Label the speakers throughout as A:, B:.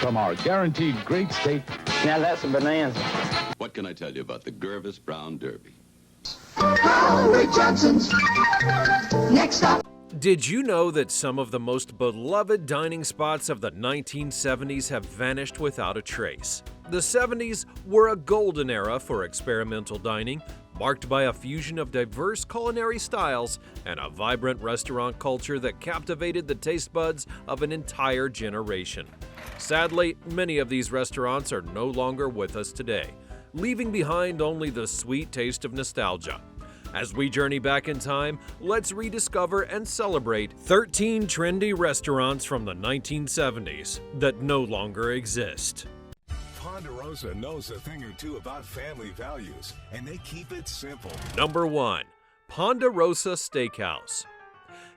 A: from our guaranteed great steak.
B: Now that's a bonanza.
C: What can I tell you about the Gervis Brown Derby?
D: Howard Johnson's next stop.
E: Did you know that some of the most beloved dining spots of the 1970s have vanished without a trace? The 70s were a golden era for experimental dining, marked by a fusion of diverse culinary styles and a vibrant restaurant culture that captivated the taste buds of an entire generation. Sadly, many of these restaurants are no longer with us today, leaving behind only the sweet taste of nostalgia. As we journey back in time, let's rediscover and celebrate 13 trendy restaurants from the 1970s that no longer exist.
F: Ponderosa knows a thing or two about family values, and they keep it simple.
E: Number 1. Ponderosa Steakhouse.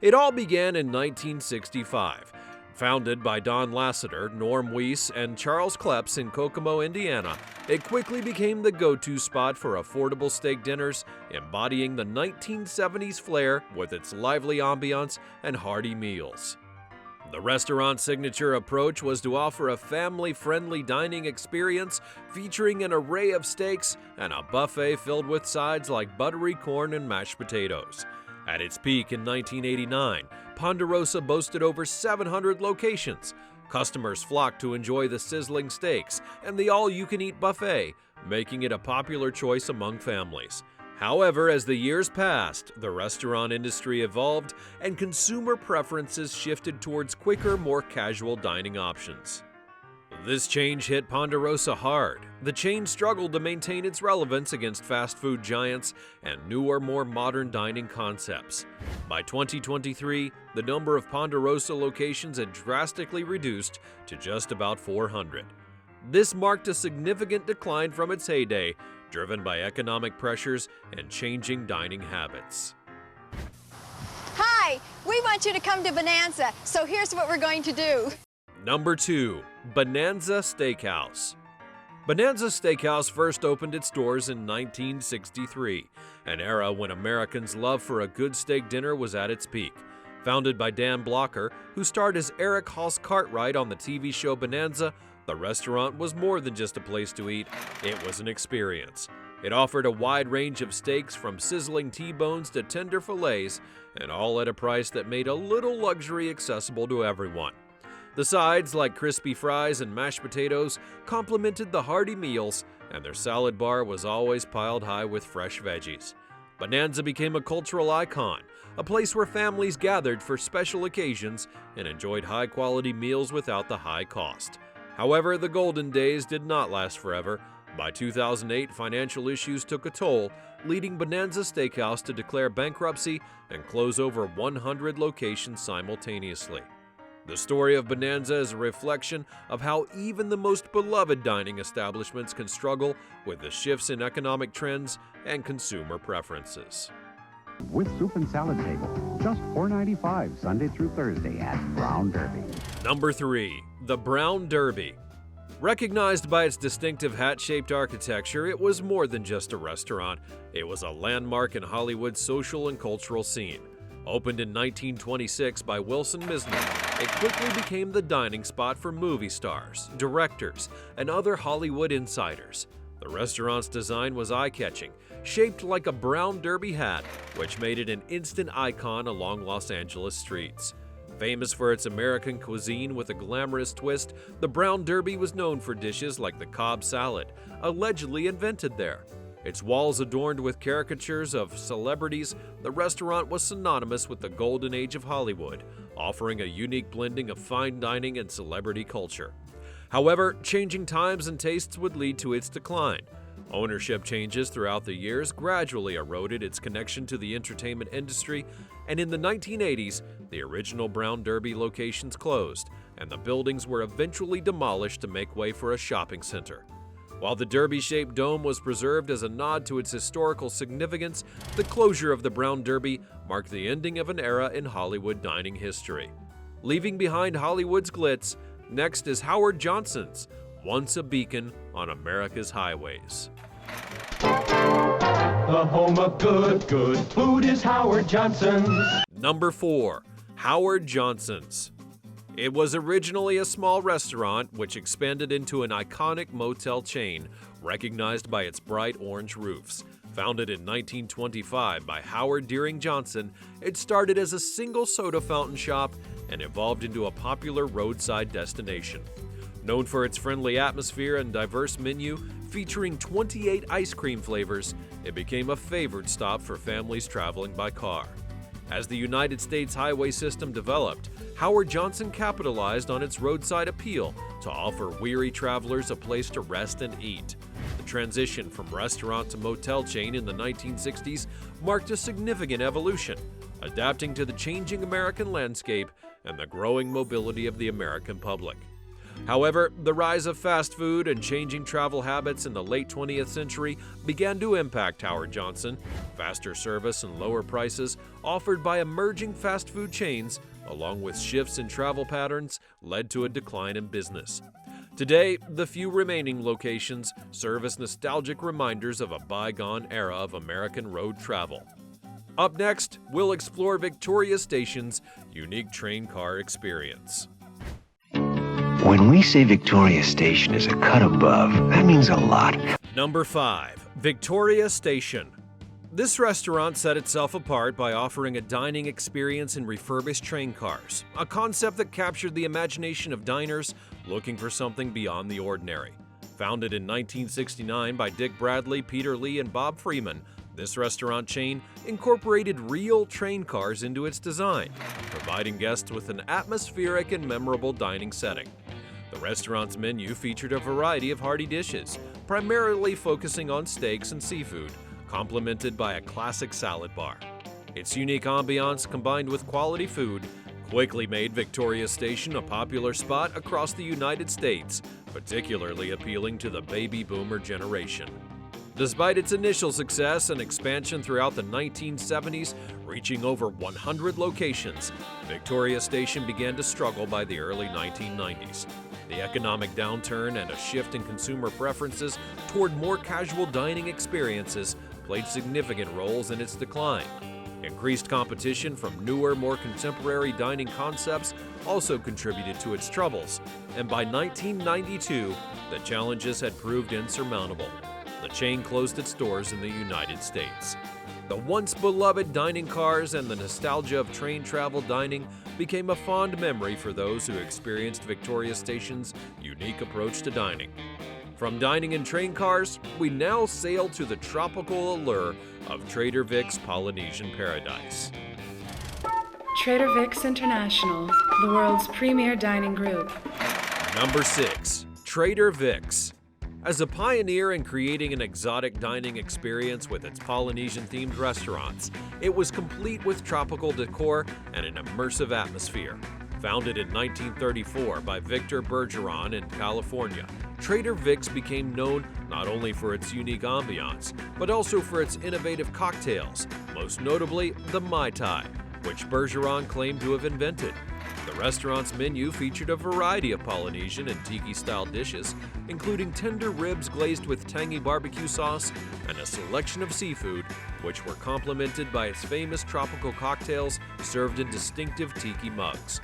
E: It all began in 1965. Founded by Don Lasseter, Norm Weiss, and Charles Kleps in Kokomo, Indiana, it quickly became the go-to spot for affordable steak dinners, embodying the 1970s flair with its lively ambiance and hearty meals. The restaurant's signature approach was to offer a family-friendly dining experience featuring an array of steaks and a buffet filled with sides like buttery corn and mashed potatoes. At its peak in 1989, Ponderosa boasted over 700 locations. Customers flocked to enjoy the sizzling steaks and the all-you-can-eat buffet, making it a popular choice among families. However, as the years passed, the restaurant industry evolved and consumer preferences shifted towards quicker, more casual dining options. This change hit Ponderosa hard. The chain struggled to maintain its relevance against fast food giants and newer, more modern dining concepts. By 2023, the number of Ponderosa locations had drastically reduced to just about 400. This marked a significant decline from its heyday, driven by economic pressures and changing dining habits.
G: Hi, we want you to come to Bonanza, so here's what we're going to do.
E: Number 2. Bonanza Steakhouse. Bonanza Steakhouse first opened its doors in 1963, an era when Americans' love for a good steak dinner was at its peak. Founded by Dan Blocker, who starred as Eric Haas Cartwright on the TV show Bonanza, the restaurant was more than just a place to eat, it was an experience. It offered a wide range of steaks from sizzling T-bones to tender fillets, and all at a price that made a little luxury accessible to everyone. The sides, like crispy fries and mashed potatoes, complemented the hearty meals, and their salad bar was always piled high with fresh veggies. Bonanza became a cultural icon, a place where families gathered for special occasions and enjoyed high-quality meals without the high cost. However, the golden days did not last forever. By 2008, financial issues took a toll, leading Bonanza Steakhouse to declare bankruptcy and close over 100 locations simultaneously. The story of Bonanza is a reflection of how even the most beloved dining establishments can struggle with the shifts in economic trends and consumer preferences.
H: With soup and salad table, just $4.95 Sunday through Thursday at Brown Derby.
E: Number 3. The Brown Derby. Recognized by its distinctive hat-shaped architecture, it was more than just a restaurant. It was a landmark in Hollywood's social and cultural scene. Opened in 1926 by Wilson Misner, it quickly became the dining spot for movie stars, directors, and other Hollywood insiders. The restaurant's design was eye-catching, shaped like a brown derby hat, which made it an instant icon along Los Angeles streets. Famous for its American cuisine with a glamorous twist, the Brown Derby was known for dishes like the Cobb salad, allegedly invented there. Its walls adorned with caricatures of celebrities, the restaurant was synonymous with the golden age of Hollywood, offering a unique blending of fine dining and celebrity culture. However, changing times and tastes would lead to its decline. Ownership changes throughout the years gradually eroded its connection to the entertainment industry, and in the 1980s, the original Brown Derby locations closed, and the buildings were eventually demolished to make way for a shopping center. While the derby-shaped dome was preserved as a nod to its historical significance, the closure of the Brown Derby marked the ending of an era in Hollywood dining history. Leaving behind Hollywood's glitz, next is Howard Johnson's, once a beacon on America's highways.
I: The home of good food is Howard Johnson's.
E: Number 4. Howard Johnson's. It was originally a small restaurant which expanded into an iconic motel chain recognized by its bright orange roofs. Founded in 1925 by Howard Deering Johnson, it started as a single soda fountain shop and evolved into a popular roadside destination. Known for its friendly atmosphere and diverse menu featuring 28 ice cream flavors, it became a favored stop for families traveling by car. As the United States highway system developed, Howard Johnson capitalized on its roadside appeal to offer weary travelers a place to rest and eat. The transition from restaurant to motel chain in the 1960s marked a significant evolution, adapting to the changing American landscape and the growing mobility of the American public. However, the rise of fast food and changing travel habits in the late 20th century began to impact Howard Johnson. Faster service and lower prices offered by emerging fast food chains, along with shifts in travel patterns, led to a decline in business. Today, the few remaining locations serve as nostalgic reminders of a bygone era of American road travel. Up next, we'll explore Victoria Station's unique train car experience.
B: When we say Victoria Station is a cut above, that means a lot.
E: Number 5. Victoria Station. This restaurant set itself apart by offering a dining experience in refurbished train cars, a concept that captured the imagination of diners looking for something beyond the ordinary. Founded in 1969 by Dick Bradley, Peter Lee, and Bob Freeman, this restaurant chain incorporated real train cars into its design, providing guests with an atmospheric and memorable dining setting. The restaurant's menu featured a variety of hearty dishes, primarily focusing on steaks and seafood, complemented by a classic salad bar. Its unique ambiance combined with quality food quickly made Victoria Station a popular spot across the United States, particularly appealing to the baby boomer generation. Despite its initial success and expansion throughout the 1970s, reaching over 100 locations, Victoria Station began to struggle by the early 1990s. The economic downturn and a shift in consumer preferences toward more casual dining experiences played significant roles in its decline. Increased competition from newer, more contemporary dining concepts also contributed to its troubles, and by 1992, the challenges had proved insurmountable. The chain closed its doors in the United States. The once beloved dining cars and the nostalgia of train travel dining became a fond memory for those who experienced Victoria Station's unique approach to dining. From dining in train cars, we now sail to the tropical allure of Trader Vic's Polynesian paradise.
I: Trader Vic's International, the world's premier dining group.
E: Number 6. Trader Vic's. As a pioneer in creating an exotic dining experience with its Polynesian-themed restaurants, it was complete with tropical decor and an immersive atmosphere. Founded in 1934 by Victor Bergeron in California, Trader Vic's became known not only for its unique ambiance, but also for its innovative cocktails, most notably the Mai Tai, which Bergeron claimed to have invented. The restaurant's menu featured a variety of Polynesian and tiki-style dishes, including tender ribs glazed with tangy barbecue sauce and a selection of seafood, which were complemented by its famous tropical cocktails served in distinctive tiki mugs.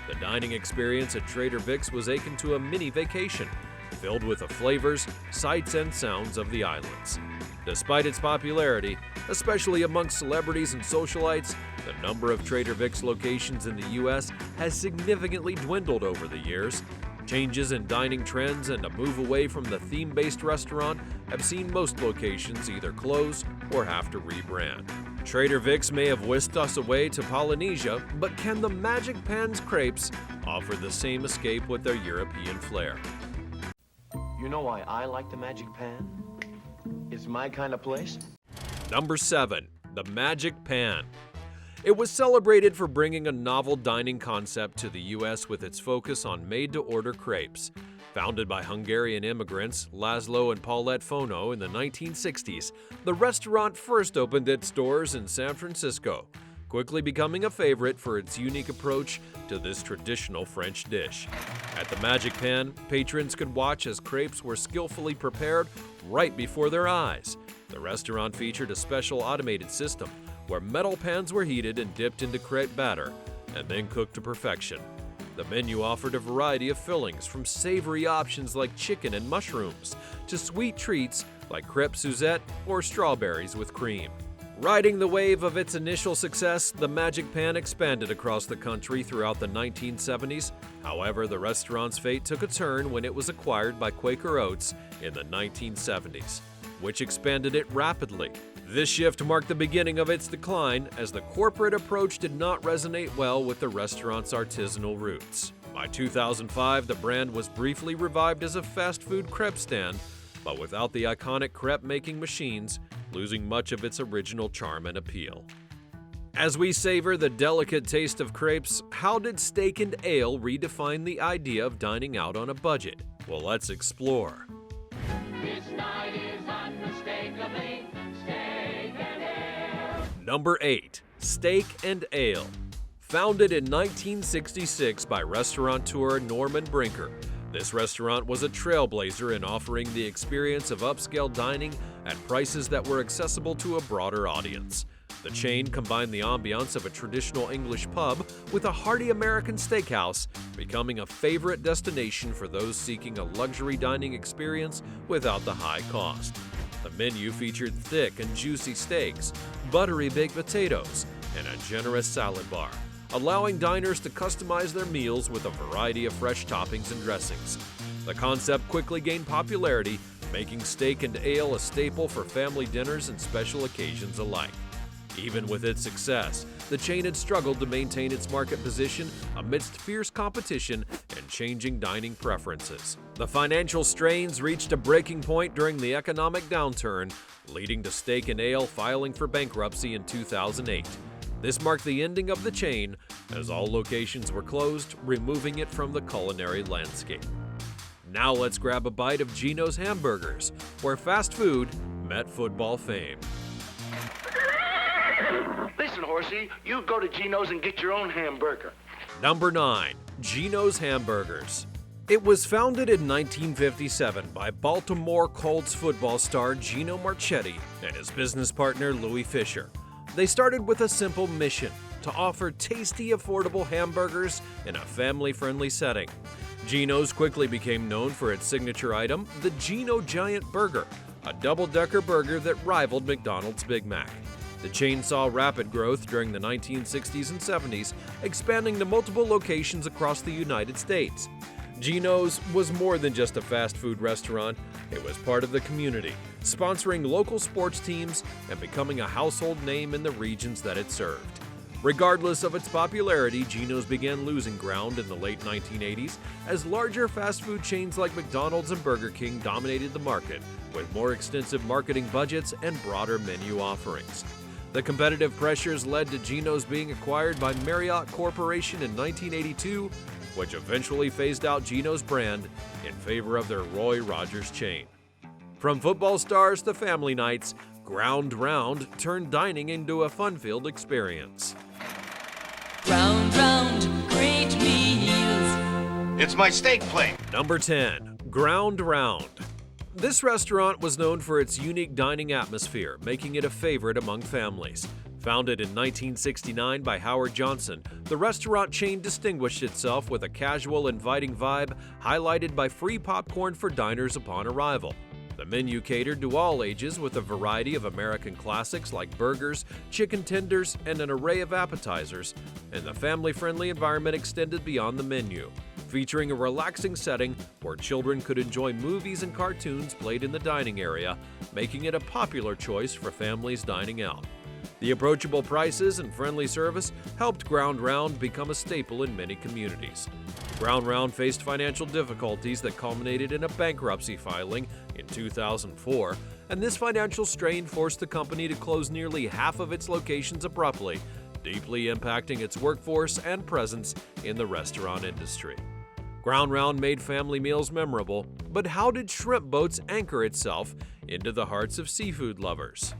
E: The dining experience at Trader Vic's was akin to a mini vacation, filled with the flavors, sights, and sounds of the islands. Despite its popularity, especially amongst celebrities and socialites, the number of Trader Vic's locations in the U.S. has significantly dwindled over the years. Changes in dining trends and a move away from the theme-based restaurant have seen most locations either close or have to rebrand. Trader Vic's may have whisked us away to Polynesia, but can the Magic Pan's crepes offer the same escape with their European flair?
J: You know why I like the Magic Pan? It's my kind of place.
E: Number 7. The Magic Pan. It was celebrated for bringing a novel dining concept to the U.S. with its focus on made-to-order crepes. Founded by Hungarian immigrants Laszlo and Paulette Fono in the 1960s, the restaurant first opened its doors in San Francisco, quickly becoming a favorite for its unique approach to this traditional French dish. At the Magic Pan, patrons could watch as crepes were skillfully prepared right before their eyes. The restaurant featured a special automated system where metal pans were heated and dipped into crepe batter and then cooked to perfection. The menu offered a variety of fillings, from savory options like chicken and mushrooms to sweet treats like crêpe Suzette or strawberries with cream. Riding the wave of its initial success, the Magic Pan expanded across the country throughout the 1970s. However, the restaurant's fate took a turn when it was acquired by Quaker Oats in the 1970s, which expanded it rapidly. This shift marked the beginning of its decline, as the corporate approach did not resonate well with the restaurant's artisanal roots. By 2005, the brand was briefly revived as a fast food crepe stand, but without the iconic crepe-making machines, losing much of its original charm and appeal. As we savor the delicate taste of crepes, how did steak and ale redefine the idea of dining out on a budget? Well, let's explore.
D: This night is unmistakably steak and ale.
E: Number 8. Steak and Ale. Founded in 1966 by restaurateur Norman Brinker, this restaurant was a trailblazer in offering the experience of upscale dining at prices that were accessible to a broader audience. The chain combined the ambiance of a traditional English pub with a hearty American steakhouse, becoming a favorite destination for those seeking a luxury dining experience without the high cost. The menu featured thick and juicy steaks, buttery baked potatoes, and a generous salad bar, allowing diners to customize their meals with a variety of fresh toppings and dressings. The concept quickly gained popularity, making steak and ale a staple for family dinners and special occasions alike. Even with its success, the chain had struggled to maintain its market position amidst fierce competition and changing dining preferences. The financial strains reached a breaking point during the economic downturn, leading to Steak and Ale filing for bankruptcy in 2008. This marked the ending of the chain, as all locations were closed, removing it from the culinary landscape. Now let's grab a bite of Gino's Hamburgers, where fast food met football fame.
K: Listen, horsey, you go to Gino's and get your own hamburger.
E: Number 9. Gino's Hamburgers. It was founded in 1957 by Baltimore Colts football star Gino Marchetti and his business partner Louis Fisher. They started with a simple mission: to offer tasty, affordable hamburgers in a family-friendly setting. Gino's quickly became known for its signature item, the Gino Giant Burger, a double-decker burger that rivaled McDonald's Big Mac. The chain saw rapid growth during the 1960s and 70s, expanding to multiple locations across the United States. Gino's was more than just a fast food restaurant. It was part of the community, sponsoring local sports teams and becoming a household name in the regions that it served. Regardless of its popularity, Gino's began losing ground in the late 1980s as larger fast food chains like McDonald's and Burger King dominated the market, with more extensive marketing budgets and broader menu offerings. The competitive pressures led to Gino's being acquired by Marriott Corporation in 1982, which eventually phased out Gino's brand in favor of their Roy Rogers chain. From football stars to family nights, Ground Round turned dining into a fun-filled experience.
L: Round, round, great meals.
K: It's my steak plate.
E: Number 10. Ground Round. This restaurant was known for its unique dining atmosphere, making it a favorite among families. Founded in 1969 by Howard Johnson, the restaurant chain distinguished itself with a casual, inviting vibe highlighted by free popcorn for diners upon arrival. The menu catered to all ages with a variety of American classics like burgers, chicken tenders, and an array of appetizers, and the family-friendly environment extended beyond the menu, featuring a relaxing setting where children could enjoy movies and cartoons played in the dining area, making it a popular choice for families dining out. The approachable prices and friendly service helped Ground Round become a staple in many communities. Ground Round faced financial difficulties that culminated in a bankruptcy filing in 2004, and this financial strain forced the company to close nearly half of its locations abruptly, deeply impacting its workforce and presence in the restaurant industry. Ground Round made family meals memorable, but how did shrimp boats anchor itself into the hearts of seafood lovers?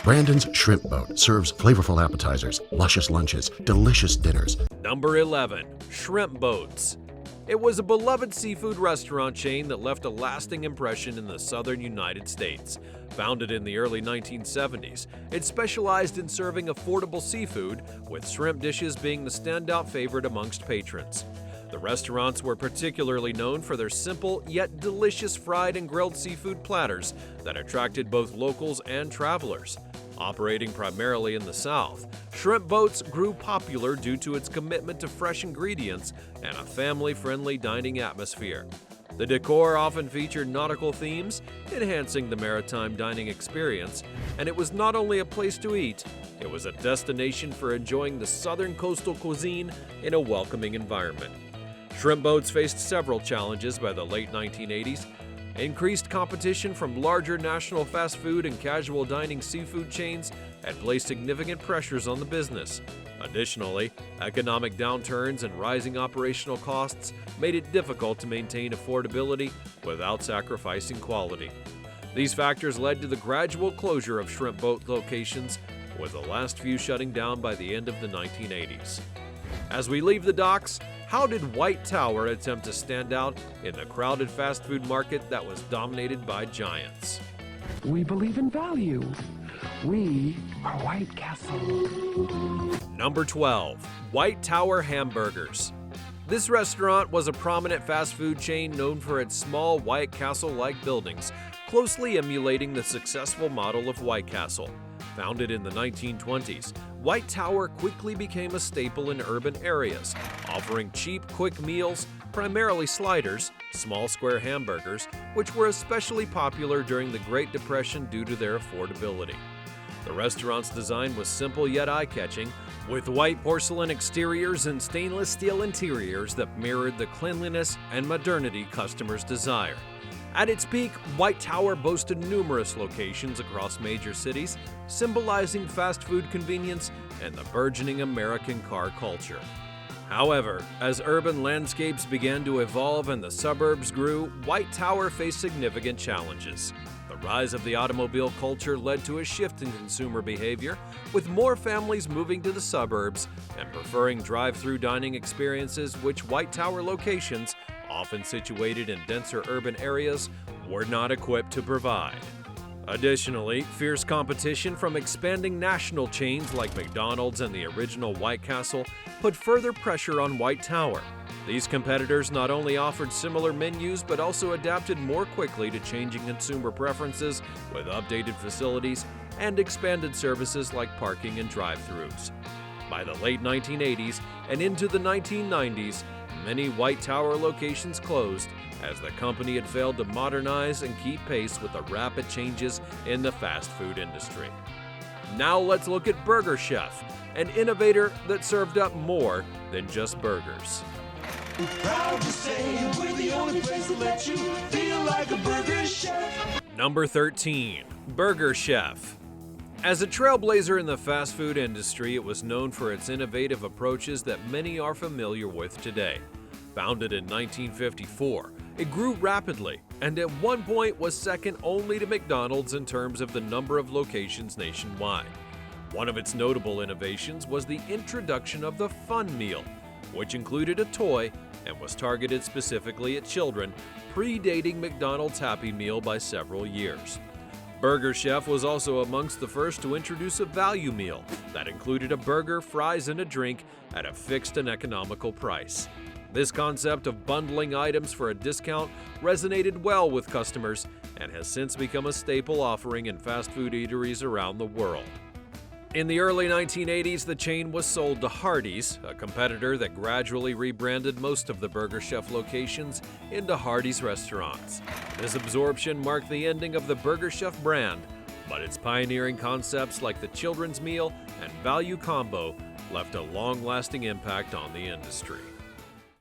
M: Brandon's Shrimp Boat serves flavorful appetizers, luscious lunches, delicious dinners.
E: Number 11. Shrimp Boats. It was a beloved seafood restaurant chain that left a lasting impression in the southern United States. Founded in the early 1970s, it specialized in serving affordable seafood, with shrimp dishes being the standout favorite amongst patrons. The restaurants were particularly known for their simple yet delicious fried and grilled seafood platters that attracted both locals and travelers. Operating primarily in the South, Shrimp Boats grew popular due to its commitment to fresh ingredients and a family-friendly dining atmosphere. The decor often featured nautical themes, enhancing the maritime dining experience, and it was not only a place to eat, it was a destination for enjoying the southern coastal cuisine in a welcoming environment. Shrimp Boats faced several challenges by the late 1980s. Increased competition from larger national fast food and casual dining seafood chains had placed significant pressures on the business. Additionally, economic downturns and rising operational costs made it difficult to maintain affordability without sacrificing quality. These factors led to the gradual closure of Shrimp Boat locations, with the last few shutting down by the end of the 1980s. As we leave the docks, how did White Tower attempt to stand out in the crowded fast food market that was dominated by giants?
A: We believe in value. We are White Castle.
E: Number 12. White Tower Hamburgers. This restaurant was a prominent fast food chain known for its small White Castle-like buildings, closely emulating the successful model of White Castle. Founded in the 1920s, White Tower quickly became a staple in urban areas, offering cheap, quick meals, primarily sliders, small square hamburgers, which were especially popular during the Great Depression due to their affordability. The restaurant's design was simple yet eye-catching, with white porcelain exteriors and stainless steel interiors that mirrored the cleanliness and modernity customers desire. At its peak, White Tower boasted numerous locations across major cities, symbolizing fast food convenience and the burgeoning American car culture. However, as urban landscapes began to evolve and the suburbs grew, White Tower faced significant challenges. The rise of the automobile culture led to a shift in consumer behavior, with more families moving to the suburbs and preferring drive-through dining experiences, which White Tower locations, often situated in denser urban areas, were not equipped to provide. Additionally, fierce competition from expanding national chains like McDonald's and the original White Castle put further pressure on White Tower. These competitors not only offered similar menus but also adapted more quickly to changing consumer preferences with updated facilities and expanded services like parking and drive-thrus. By the late 1980s and into the 1990s, many White Tower locations closed as the company had failed to modernize and keep pace with the rapid changes in the fast food industry. Now let's look at Burger Chef, an innovator that served up more than just burgers.
D: We're proud to say we're the only place that lets you feel like a burger chef.
E: Number 13. Burger Chef. As a trailblazer in the fast food industry, it was known for its innovative approaches that many are familiar with today. Founded in 1954, it grew rapidly and at one point was second only to McDonald's in terms of the number of locations nationwide. One of its notable innovations was the introduction of the Fun Meal, which included a toy and was targeted specifically at children, predating McDonald's Happy Meal by several years. Burger Chef was also amongst the first to introduce a value meal that included a burger, fries, and a drink at a fixed and economical price. This concept of bundling items for a discount resonated well with customers and has since become a staple offering in fast food eateries around the world. In the early 1980s, the chain was sold to Hardee's, a competitor that gradually rebranded most of the Burger Chef locations into Hardee's restaurants. This absorption marked the ending of the Burger Chef brand, but its pioneering concepts like the children's meal and value combo left a long-lasting impact on the industry.